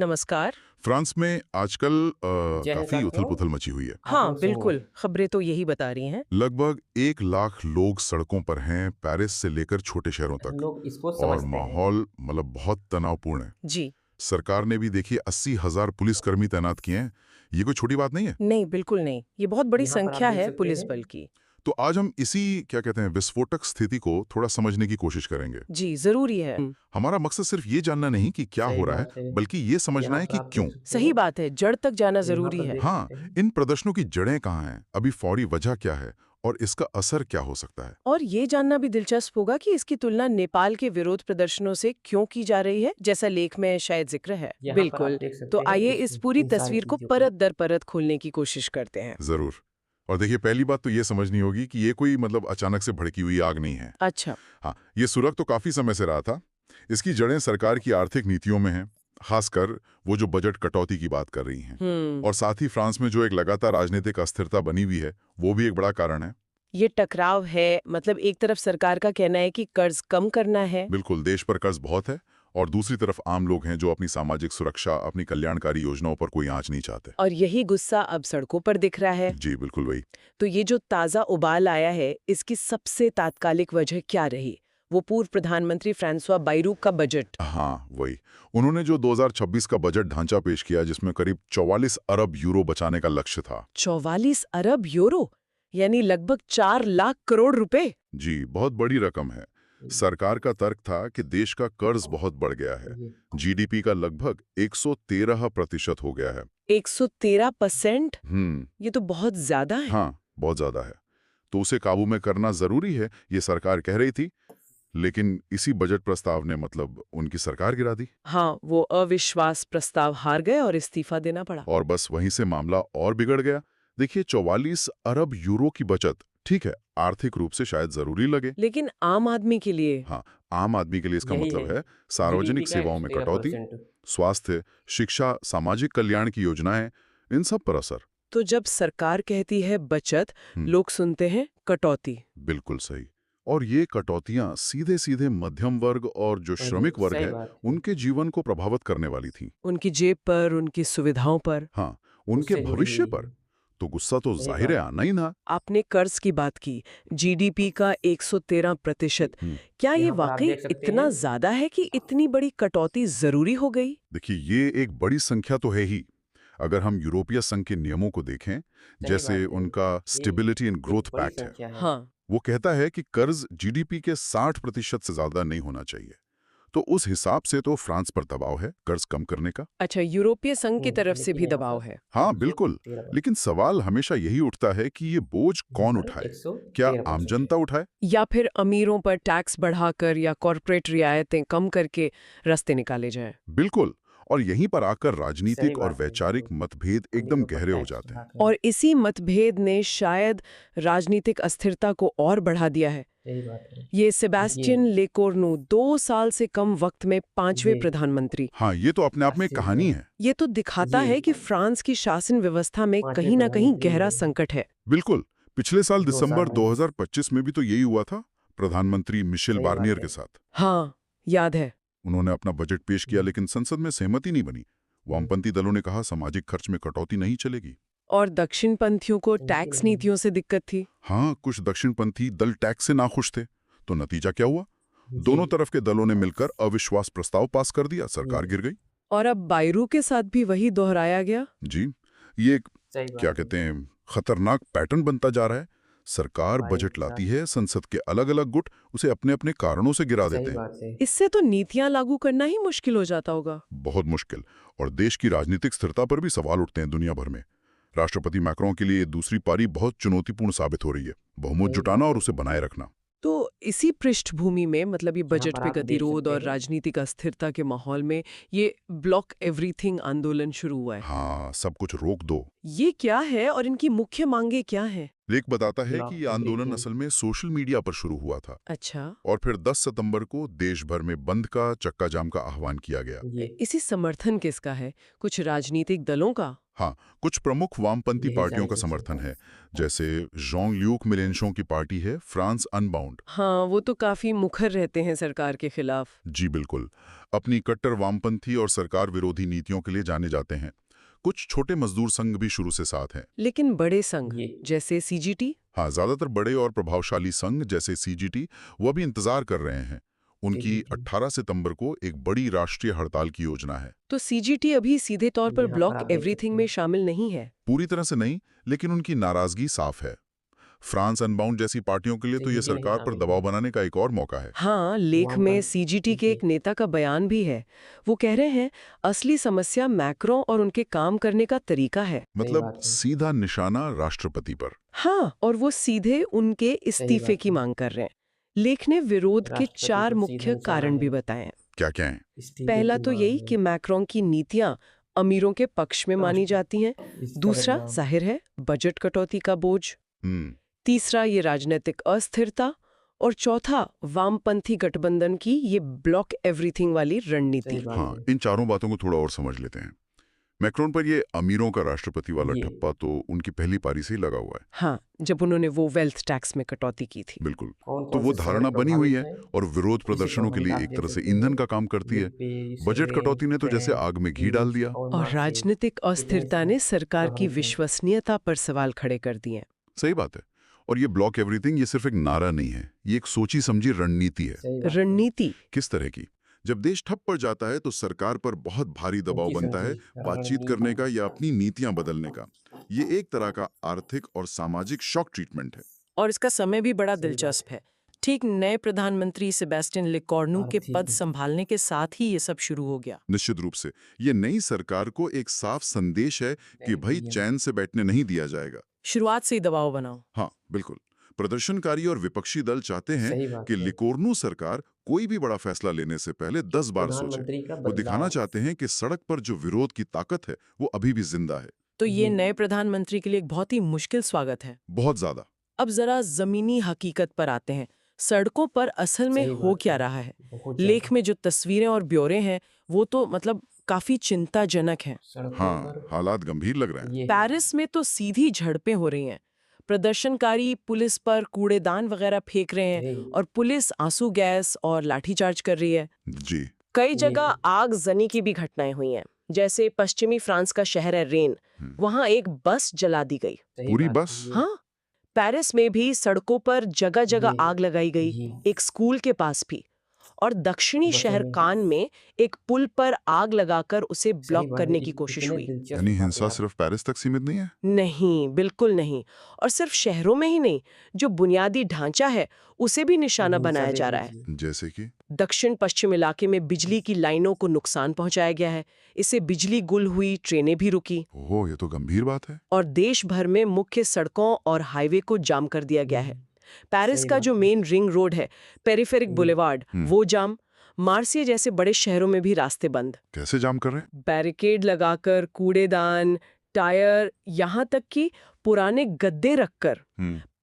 नमस्कार। फ्रांस में आजकल जय हिंद काफी साथियों। उथल-पुथल मची हुई है। आप हाँ, लोग सुनिए। बिल्कुल, खबरें तो यही बता रही हैं। लगभग 1 लाख लोग सड़कों पर हैं, पेरिस से लेकर छोटे शहरों तक। लोग इसको और समझते हैं। माहौल मतलब बहुत तनावपूर्ण है। जी, सरकार ने भी देखिए 80,000 पुलिसकर्मी तैनात किए हैं। ये कोई छोटी बात नहीं है। नहीं, बिल्कुल नहीं। ये बहुत बड़ी यहाँ पर आप संख्या देख है सकते पुलिस हैं। बल की। तो आज हम इसी क्या कहते हैं विस्फोटक स्थिति को थोड़ा समझने की कोशिश करेंगे। जी, ज़रूरी है। हमारा मकसद सिर्फ ये जानना नहीं कि क्या सही हो रहा है, बात है। बल्कि ये समझना यहाँ है पर कि आप क्यों। देख सकते सही हैं। बात है, जड़ तक जाना यहाँ ज़रूरी पर है। देख हाँ, सकते हैं। इन प्रदर्शनों की जड़ें कहाँ हैं, अभी फौरी वजह क्या है और इसका असर क्या हो सकता है। और ये जानना भी दिलचस्प होगा कि इसकी तुलना नेपाल के विरोध प्रदर्शनों से क्यों की जा रही है, जैसा लेख में शायद जिक्र है। यहाँ पर आप बिल्कुल। देख सकते तो हैं आइए इस पूरी इन सारी तस्वीर को चीज़ों को। परत दर परत खोलने की कोशिश करते हैं। जरूर। और देखिए पहली बात तो ये समझनी होगी कि ये कोई मतलब अचानक से भड़की हुई आग नहीं है। अच्छा। हाँ, ये सुलग तो काफी समय से रहा था। इसकी जड़ें सरकार की आर्थिक नीतियों में हैं, खासकर वो जो बजट कटौती की बात कर रही हैं। और साथ ही फ्रांस में जो एक लगातार राजनीतिक अस्थिरता बनी हुई है, वो भी एक बड़ा कारण है। ये टकराव है, मतलब एक तरफ सरकार का कहना है कि कर्ज कम करना है। बिल्कुल, देश पर कर्ज बहुत है और दूसरी तरफ आम लोग हैं जो अपनी सामाजिक सुरक्षा, अपनी कल्याणकारी योजनाओं पर कोई आंच नहीं चाहते। और यही गुस्सा अब सड़कों पर दिख रहा है। जी बिल्कुल वही। तो ये जो ताज़ा उबाल आया है, इसकी सबसे तात्कालिक वजह क्या रही? वो पूर्व प्रधानमंत्री फ्रांसवा बायरू का बजट। हाँ वही। उन्होंने जो 2026 का बजट ढांचा पेश किया जिसमें करीब 44 अरब यूरो बचाने का लक्ष्य था। 44 अरब यूरो, यानी लगभग 4 लाख करोड़ रुपए। जी, बहुत बड़ी रकम है। सरकार का तर्क था कि देश का कर्ज बहुत बढ़ गया है। जीडीपी का लगभग 113% हो गया है। 113%? ये तो बहुत ज्यादा है। हाँ, बहुत ज्यादा है। तो उसे काबू में करना जरूरी है, ये सरकार कह रही थी। लेकिन इसी बजट प्रस्ताव ने मतलब उनकी सरकार गिरा दी। हाँ, वो अविश्वास प्रस्ताव हार गए और इस्तीफा देना पड़ा। और बस वहीं से मामला और बिगड़ गया। देखिए 44 अरब यूरो की बचत, ठीक है, आर्थिक रूप से शायद जरूरी लगे। लेकिन आम आदमी के लिए? हाँ, आम आदमी के लिए इसका यही मतलब है। है सार्वजनिक जीडीपी का सेवाओं में कटौती, 113%। स्वास्थ्य, शिक्षा, सामाजिक कल्याण की योजनाएं, इन सब पर असर। तो जब सरकार कहती है बचत, लोग सुनते हैं कटौती। बिल्कुल सही। और ये कटौतियां सीधे सीधे मध्यम वर्ग और जो श्रमिक वर्ग सही है, बात है। उनके जीवन को प्रभावित करने वाली थी। उनकी जेब पर, उनकी सुविधाओं पर। हाँ, उनके उससे जुड़ी भविष्य हुई पर। तो गुस्सा तो सही जाहिर है बात। आना ही ना। आपने कर्ज की बात की, जीडीपी का 113%। क्या ये यहाँ पर आप वाकई देख सकते इतना हैं। ज्यादा है कि इतनी बड़ी कटौती जरूरी हो गई? देखिए ये एक बड़ी संख्या तो है ही। अगर हम यूरोपीय संघ के नियमों को देखें, जैसे बात है। उनका ये स्टेबिलिटी एंड ग्रोथ एक बड़ी पैक्ट है, संख्या है। हाँ। वो कहता है कि कर्ज जीडीपी के 60% से ज्यादा नहीं होना चाहिए। तो उस हिसाब से तो फ्रांस पर दबाव है कर्ज कम करने का। अच्छा, यूरोपीय संघ की तरफ से लेकिन भी यहाँ दबाव पर है। हाँ बिल्कुल। 113%। लेकिन सवाल हमेशा यही उठता है कि ये बोझ कौन उठाए। क्या आम 113% जनता उठाए? या फिर अमीरों पर टैक्स बढ़ाकर या कॉरपोरेट रियायतें कम करके रास्ते निकाले जाएं? बिल्कुल। और यहीं पर आकर सही राजनीतिक और बात है। वैचारिक मतभेद एकदम गहरे हो जाते हैं। और इसी मतभेद ने शायद राजनीतिक अस्थिरता को और बढ़ा दिया है। सही बात है। ये सेबास्टियन लेकोर्नु 2 साल से कम वक्त में 5वें जी। प्रधानमंत्री। हाँ, ये तो अपने आप में एक कहानी है। ये तो दिखाता जी। है कि फ्रांस की शासन व्यवस्था में पांचवें कहीं ना कहीं प्रधानमंत्री गहरा हुए। संकट है। बिल्कुल। पिछले साल 2 साल दिसंबर में। 2025 में भी तो यही हुआ था, प्रधानमंत्री मिशेल सही बात बार्नियर है। के साथ। हाँ, याद है। उन्होंने अपना बजट पेश किया लेकिन संसद में सहमति नहीं बनी। वामपंथी दलों ने कहा सामाजिक खर्च में कटौती नहीं चलेगी। और दक्षिणपंथियों को टैक्स नीतियों से दिक्कत थी। हाँ, कुछ दक्षिणपंथी दल टैक्स से नाखुश थे। तो नतीजा क्या हुआ? दोनों तरफ के दलों ने मिलकर अविश्वास प्रस्ताव पास कर दिया, सरकार गिर गई। और अब बायरू के साथ भी वही दोहराया गया। जी, ये एक सही क्या बात है। कहते हैं खतरनाक पैटर्न बनता जा रहा है। सरकार हमारे बजट साथ। लाती है, संसद के अलग अलग गुट उसे अपने अपने कारणों से गिरा सही देते हैं। बात है। इससे तो नीतियां लागू करना ही मुश्किल हो जाता होगा। बहुत मुश्किल। और देश की राजनीतिक स्थिरता पर भी सवाल उठते हैं दुनिया भर में। राष्ट्रपति मैक्रों के लिए दूसरी पारी बहुत चुनौतीपूर्ण साबित हो रही है, बहुमत सही जुटाना बात और है। उसे बनाए रखना। तो इसी पृष्ठभूमि में, मतलब ये बजट पर पे आप देख गतिरोध सकते और हैं। राजनीतिक अस्थिरता के माहौल में ये ब्लॉक एवरीथिंग आंदोलन शुरू हुआ है। हाँ, सब कुछ रोक दो। ये क्या है और इनकी मुख्य मांगे क्या हैं? लेख बताता है ब्लॉक कि ये आंदोलन एवरीथिंग। असल में सोशल मीडिया पर शुरू हुआ था अच्छा। और फिर 10 सितंबर को देश भर में बंद का, चक्का जाम का आह्वान किया गया। ये इसी समर्थन किसका है? कुछ राजनीतिक दलों का? हाँ, कुछ प्रमुख वामपंथी यही पार्टियों सारी का चीज़ समर्थन होता है। है, जैसे जॉन ल्यूक मेलेनशॉन की पार्टी है फ्रांस अनबाउंड। हाँ, वो तो काफी मुखर रहते हैं सरकार के खिलाफ। जी बिल्कुल, अपनी कट्टर वामपंथी और सरकार विरोधी नीतियों के लिए जाने जाते हैं। कुछ छोटे मजदूर संघ भी शुरू से साथ हैं। लेकिन बड़े संघ ये जैसे सीजीटी, हाँ, ज्यादातर बड़े और प्रभावशाली संघ जैसे सीजीटी वो भी इंतजार कर रहे हैं। उनकी सीजीटी 18 सितंबर को एक बड़ी राष्ट्रीय हड़ताल की योजना है। तो सीजीटी अभी सीधे तौर पर यहाँ पर ब्लॉक आप देख सकते एवरीथिंग में हैं। शामिल नहीं है। पूरी तरह से नहीं, लेकिन उनकी नाराजगी साफ है। फ्रांस अनबाउंड जैसी पार्टियों के लिए तो ये सीजीटी नहीं सरकार पर शामिल दबाव है। बनाने का एक और मौका है। हाँ, लेख वहाँ में पर सीजीटी के जी, एक नेता का बयान भी है। वो कह रहे हैं असली समस्या मैक्रों और उनके काम करने का तरीका है। मतलब बात है। सीधा निशाना राष्ट्रपति पर। हाँ, और वो सीधे उनके इस्तीफे बात की है। मांग कर रहे हैं। लेख ने विरोध के राष्ट्रपति 4 पर सीधा मुख्य निशाना कारण भी है। बताए हैं। क्या क्या है? इस्तीफे पहला की तो मांग यही है। कि मैक्रों की नीतियां अमीरों के पक्ष में मानी जाती हैं। इसका दूसरा, बदलाव। जाहिर है, बजट कटौती का बोझ। हम्म, तीसरा, ये राजनीतिक अस्थिरता। और चौथा, वामपंथी गठबंधन की ये ब्लॉक एवरीथिंग वाली रणनीति। सही बात हाँ, है। इन चारों बातों को थोड़ा और समझ लेते हैं। मैक्रोन पर ये अमीरों का राष्ट्रपति वाला ये। ठप्पा तो उनकी पहली पारी से ही लगा हुआ है। हाँ, जब उन्होंने वो वेल्थ टैक्स में कटौती की थी। बिल्कुल। कौन-कौन तो वो से धारणा शहर बनी हुई है प्रभावित हैं? और विरोध इसे प्रदर्शनों के प्रमाणित लिए आप एक देख तरह से सकते हैं। ईंधन का काम करती है। यूपी, बजट कटौती ने तो जैसे फ्रांस, आग में घी डाल दिया। और और मार्च से राजनीतिक अस्थिरता ने सरकार की प्रभावित हैं। विश्वसनीयता पर सवाल खड़े कर दिए। सही बात है। और ये ब्लॉक एवरीथिंग ये सिर्फ एक नारा नहीं है, ये एक सोची समझी रणनीति है। सही बात है। रणनीति किस तरह की? जब देश ठप पड़ जाता है तो सरकार पर बहुत भारी दबाव सोची बनता है समझी बातचीत करने का या अपनी नीतियां बदलने का। ये एक तरह का आर्थिक और सामाजिक शॉक ट्रीटमेंट है। और इसका समय भी बड़ा सही दिलचस्प है। ठीक नए प्रधानमंत्री सेबेस्टियन लेकॉर्नू के आर्थिक। पद संभालने के साथ ही ये सब शुरू हो गया। निश्चित रूप से ये नई सरकार को एक साफ संदेश है कि भाई चैन से बैठने नहीं दिया जाएगा। शुरुआत से ही दबाव बनाओ। हाँ बिल्कुल, प्रदर्शनकारी और विपक्षी दल चाहते हैं सही बात कि है। लिकोर्नू सरकार कोई भी बड़ा फैसला लेने से पहले 10 बार सोचे। प्रधानमंत्री का वो दिखाना बदलाव। चाहते हैं कि सड़क पर जो विरोध की ताकत है वो अभी भी जिंदा है। तो ये ये- नए प्रधानमंत्री के लिए एक बहुत ही मुश्किल स्वागत है। बहुत ज्यादा। अब जरा जमीनी हकीकत पर आते हैं। सड़कों पर असल में सही हो बात क्या है। रहा है? बहुत लेख ज्यादा। में जो तस्वीरें और ब्यौरे हैं वो तो मतलब काफी चिंताजनक हैं। सड़कों हाँ, पर हालात गंभीर लग रहे हैं। ये पेरिस में तो सीधी झड़पें हो रही हैं। प्रदर्शनकारी पुलिस पर कूड़ेदान वगैरह फेंक रहे हैं यही। और पुलिस आंसू गैस और लाठीचार्ज कर रही है। जी, कई जगह आगजनी की भी घटनाएं हुई हैं। जैसे पश्चिमी फ्रांस का शहर है रेन, वहां एक बस जला दी गई। सही पूरी बात बस? है। हाँ, पेरिस में भी सड़कों पर जगह जगह ये- आग लगाई गई, ये- एक स्कूल के पास भी। और दक्षिणी बसों शहर में। कान में एक पुल पर आग लगाकर उसे सही ब्लॉक बात करने है। की कोशिश कितने हुई। दिलचस्प यानी बातें हिंसा आप- सिर्फ पेरिस तक सीमित नहीं है। नहीं, बिल्कुल नहीं। और सिर्फ शहरों में ही नहीं, जो बुनियादी ढांचा है उसे भी निशाना हिंसा बनाया देख जा रहा है। लीजिए। जैसे कि दक्षिण पश्चिम इलाके में बिजली की लाइनों को नुकसान पहुंचाया गया है। इससे बिजली गुल हुई, ट्रेनें भी रुकी। ओह, ये तो गंभीर बात है। और देश भर में मुख्य सड़कों और हाईवे को जाम कर दिया गया है। पेरिस सही का बात जो है। मेन रिंग रोड है, पेरिफेरिक बुलेवार्ड, वो जाम। मार्सिया जैसे बड़े शहरों में भी रास्ते बंद। कैसे जाम कर रहे हैं? बैरिकेड लगाकर, कूड़ेदान, टायर, यहाँ तक कि पुराने गद्दे रखकर।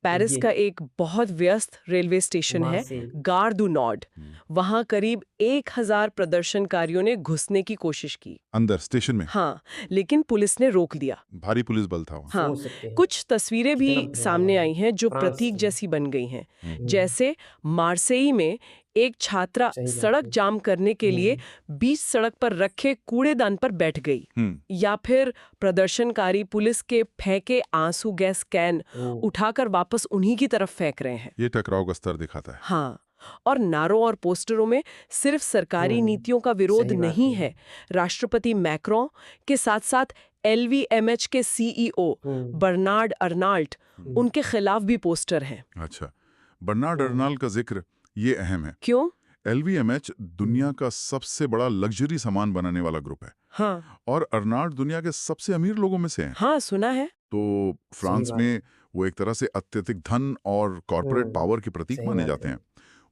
पेरिस ये- का एक बहुत व्यस्त रेलवे स्टेशन वहाँ है, से- गार दू नॉर्ड। वहाँ करीब 1000 प्रदर्शनकारियों ने घुसने की कोशिश की। अंदर स्टेशन में हाँ, लेकिन पुलिस ने रोक दिया। भारी पुलिस बल था वहाँ। हाँ, सोच सकते हैं। कुछ तस्वीरें भी कितना सामने भयावह आई हैं जो फ्रांस प्रतीक की। जैसी बन गई हैं। जैसे मार्सेई में एक छात्रा सही बात सड़क है। जाम करने के लिए बीच सड़क पर रखे कूड़ेदान पर बैठ गई। या फिर प्रदर्शनकारी पुलिस के फेंके आंसू गैस कैन ओह। उठाकर वापस उन्हीं की तरफ फेंक रहे हैं। ये टकराव का स्तर दिखाता है। हाँ, और नारों और पोस्टरों में सिर्फ सरकारी नीतियों का विरोध सही बात नहीं है। है। राष्ट्रपति मैक्रों के साथ साथ LVMH के CEO बर्नार्ड अर्नाल्ट, उनके खिलाफ भी पोस्टर हैं। अच्छा, बर्नार्ड अर्नाल्ड का जिक्र ये अहम है। क्यों? LVMH दुनिया का सबसे बड़ा लग्जरी सामान बनाने वाला ग्रुप है हाँ और अर्नाल्ड दुनिया के सबसे अमीर लोगों में से हैं। हाँ, सुना है। तो फ्रांस बात। में वो एक तरह से अत्यधिक धन और कॉर्पोरेट पावर के प्रतीक सही माने बात जाते है। हैं।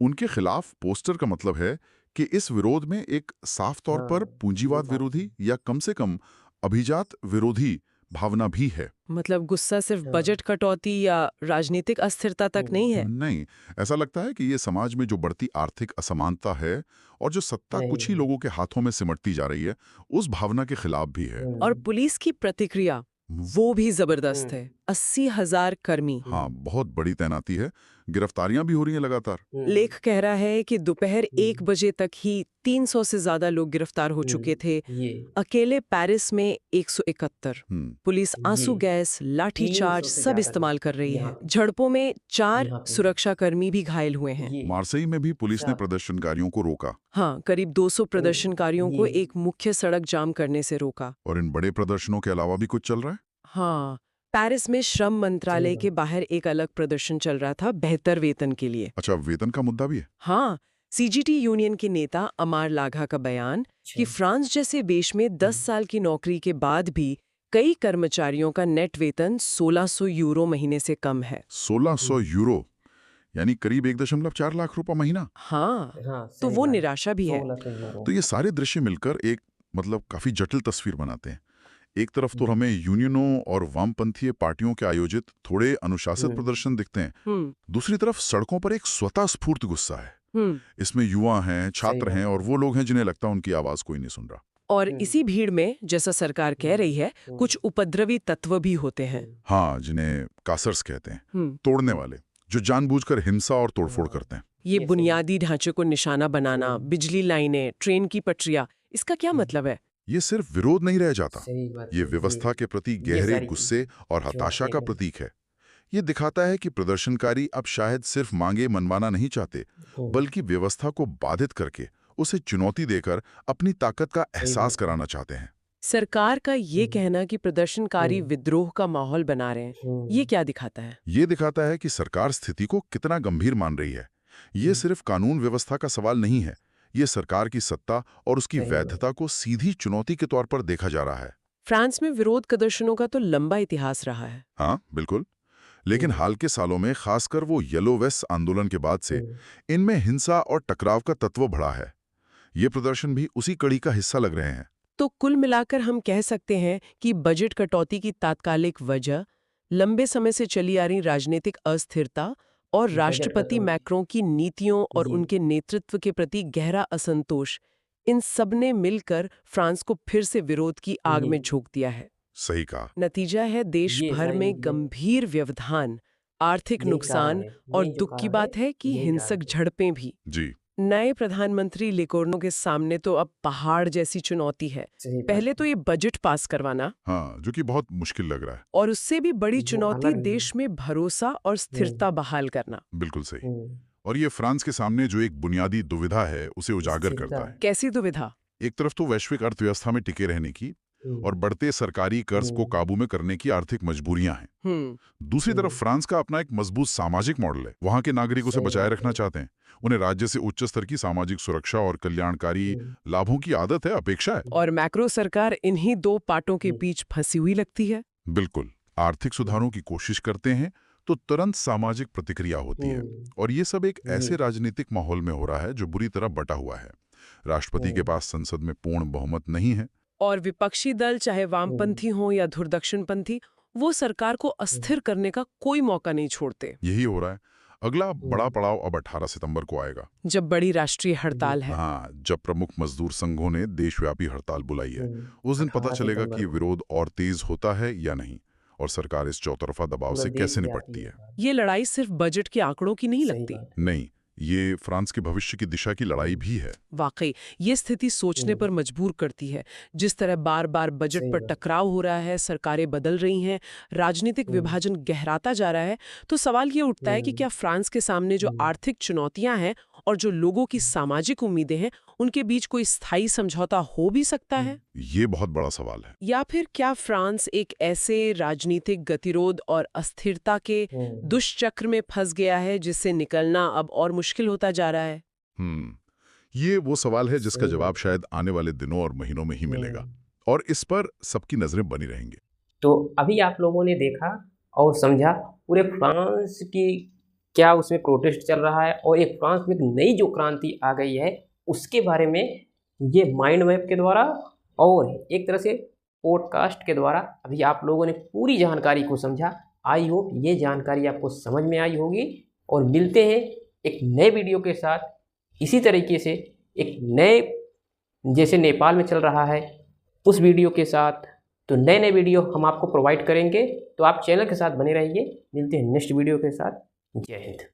उनके खिलाफ पोस्टर का मतलब है कि इस विरोध में एक साफ तौर पर हाँ, पूंजीवाद ये बात विरोधी या कम से कम अभिजात विरोधी भावना भी है। मतलब गुस्सा सिर्फ बजट कटौती या राजनीतिक अस्थिरता तक नहीं है। नहीं, ऐसा लगता है कि ये समाज में जो बढ़ती आर्थिक असमानता है और जो सत्ता कुछ ही लोगों के हाथों में सिमटती जा रही है, उस भावना के खिलाफ भी है। और पुलिस की प्रतिक्रिया वो भी जबरदस्त है। 80,000 कर्मी। हाँ, बहुत बड़ी तैनाती है। गिरफ्तारियां भी हो रही हैं लगातार। लेख कह रहा है कि दोपहर 1 बजे तक ही 300 से ज्यादा लोग गिरफ्तार हो चुके थे। अकेले पेरिस में 171। पुलिस आंसू गैस, लाठीचार्ज सब इस्तेमाल कर रही है। झड़पों में 4 सुरक्षाकर्मी भी घायल हुए हैं। मार्सेई में भी पुलिस ने प्रदर्शनकारियों को रोका। हाँ, करीब 200 प्रदर्शनकारियों को एक मुख्य सड़क जाम करने से रोका। और इन बड़े प्रदर्शनों के अलावा भी कुछ चल रहा है? हाँ, पेरिस में श्रम मंत्रालय के बाहर एक अलग प्रदर्शन चल रहा था, बेहतर वेतन के लिए। अच्छा, वेतन का मुद्दा भी है? हाँ, सीजीटी यूनियन के नेता अमार लाघा का बयान कि फ्रांस जैसे देश में 10 साल की नौकरी के बाद भी कई कर्मचारियों का नेट वेतन 1600 यूरो महीने से कम है। 1600 यूरो यानी करीब 1.4 लाख रुपए महीना। हाँ, तो वो निराशा भी है। तो ये सारे दृश्य मिलकर एक काफी जटिल तस्वीर बनाते हैं। एक तरफ तो हमें यूनियनों और वामपंथीय पार्टियों के आयोजित थोड़े अनुशासित प्रदर्शन दिखते हैं। दूसरी तरफ सड़कों पर एक स्वतः स्फूर्त गुस्सा है। इसमें युवा हैं, छात्र हैं और वो लोग हैं जिन्हें लगता है उनकी आवाज कोई नहीं सुन रहा। और इसी भीड़ में, जैसा सरकार कह रही है, कुछ उपद्रवी तत्व भी होते हैं। हाँ, जिन्हें कासर्स कहते हैं, तोड़ने वाले, जो जानबूझकर हिंसा और तोड़फोड़ करते हैं। ये बुनियादी ढांचे को निशाना बनाना, बिजली लाइनें, ट्रेन की पटरियां, इसका क्या मतलब है? ये सिर्फ विरोध नहीं रह जाता, ये व्यवस्था के प्रति गहरे गुस्से और हताशा का प्रतीक है। ये दिखाता है कि प्रदर्शनकारी अब शायद सिर्फ मांगे मनवाना नहीं चाहते, बल्कि व्यवस्था को बाधित करके उसे चुनौती देकर अपनी ताकत का एहसास कराना चाहते हैं। सरकार का ये कहना कि प्रदर्शनकारी विद्रोह का माहौल बना रहे हैं, ये क्या दिखाता है? ये दिखाता है कि सरकार स्थिति को कितना गंभीर मान रही है। ये सिर्फ कानून व्यवस्था का सवाल नहीं है, ये सरकार की सत्ता और उसकी वैधता को सीधी चुनौती के तौर पर देखा जा रहा है। फ्रांस में विरोध प्रदर्शनों का तो लंबा इतिहास रहा है। हाँ, बिल्कुल। लेकिन हाल के सालों में, खासकर वो येलो वेस्ट आंदोलन के बाद से, इनमें हिंसा और टकराव का तत्व बढ़ा है। ये प्रदर्शन भी उसी कड़ी का हिस्सा लग रहे हैं। तो कुल मिलाकर हम कह सकते हैं कि बजट कटौती की तात्कालिक वजह लंबे समय से चली आ रही राजनीतिक अस्थिरता और राष्ट्रपति मैक्रों की नीतियों और उनके नेतृत्व के प्रति गहरा असंतोष, इन सब ने मिलकर फ्रांस को फिर से विरोध की आग में झोंक दिया है। सही कहा। नतीजा है देश भर में गंभीर व्यवधान, आर्थिक नुकसान और दुख की बात है कि हिंसक झड़पें भी। जी। नए प्रधानमंत्री लेकोर्नो के सामने तो अब पहाड़ जैसी चुनौती है। पहले तो ये बजट पास करवाना, हाँ, जो कि बहुत मुश्किल लग रहा है। और उससे भी बड़ी चुनौती देश में भरोसा और स्थिरता बहाल करना। बिल्कुल सही। और ये फ्रांस के सामने जो एक बुनियादी दुविधा है, उसे उजागर करता है। कैसी दुविधा? एक तरफ तो वैश्विक अर्थव्यवस्था में टिके रहने की और बढ़ते सरकारी कर्ज को काबू में करने की आर्थिक मजबूरियां हैं। दूसरी तरफ फ्रांस का अपना एक मजबूत सामाजिक मॉडल है। वहां के नागरिकों से बचाए रखना चाहते हैं। उन्हें राज्य से उच्च स्तर की सामाजिक सुरक्षा और कल्याणकारी लाभों की आदत है, अपेक्षा है। और मैक्रो सरकार इन्हीं दो पाटों के बीच फंसी हुई लगती है। बिल्कुल। आर्थिक सुधारों की कोशिश करते हैं तो तुरंत सामाजिक प्रतिक्रिया होती है। और ये सब एक ऐसे राजनीतिक माहौल में हो रहा है जो बुरी तरह बटा हुआ है। राष्ट्रपति के पास संसद में पूर्ण बहुमत नहीं है, और विपक्षी दल, चाहे वामपंथी हो या धुरदक्षिणपंथी, वो सरकार को अस्थिर करने का कोई मौका नहीं छोड़ते। यही हो रहा है। अगला बड़ा पड़ाव अब 18 सितंबर को आएगा, जब बड़ी राष्ट्रीय हड़ताल है। हाँ, जब प्रमुख मजदूर संघों ने देशव्यापी हड़ताल बुलाई है। उस दिन पता चलेगा कि विरोध और तेज होता है या नहीं, और सरकार इस चौतरफा दबाव से कैसे निपटती है। ये लड़ाई सिर्फ बजट के आंकड़ों की नहीं लगती। नहीं, ये फ्रांस के भविष्य की दिशा की लड़ाई भी है। वाकई ये स्थिति सोचने पर मजबूर करती है। जिस तरह बार बार बजट पर टकराव हो रहा है, सरकारें बदल रही हैं, राजनीतिक विभाजन गहराता जा रहा है, तो सवाल ये उठता है कि क्या फ्रांस के सामने जो आर्थिक चुनौतियां हैं और जो लोगों की सामाजिक उम्मीदें हैं, उनके बीच कोई स्थायी समझौता हो भी सकता है? ये बहुत बड़ा सवाल है। या फिर क्या फ्रांस एक ऐसे राजनीतिक गतिरोध और अस्थिरता के दुष्चक्र में फंस गया है जिससे निकलना अब और मुश्किल होता जा रहा है? ये वो सवाल है जिसका जवाब शायद आने वाले दिनों और महीनों में ही मिलेगा, और इस पर सबकी नजरें बनी रहेंगी। तो अभी आप लोगों ने देखा और समझा पूरे फ्रांस की क्या उसमें प्रोटेस्ट चल रहा है, और एक फ्रांस में एक नई जो क्रांति आ गई है उसके बारे में ये माइंड मैप के द्वारा और एक तरह से पॉडकास्ट के द्वारा अभी आप लोगों ने पूरी जानकारी को समझा। आई होप ये जानकारी आपको समझ में आई होगी, और मिलते हैं एक नए वीडियो के साथ इसी तरीके से, एक नए जैसे नेपाल में चल रहा है उस वीडियो के साथ। तो नए नए वीडियो हम आपको प्रोवाइड करेंगे, तो आप चैनल के साथ बने रहिए। मिलते हैं नेक्स्ट वीडियो के साथ। जय हिंद।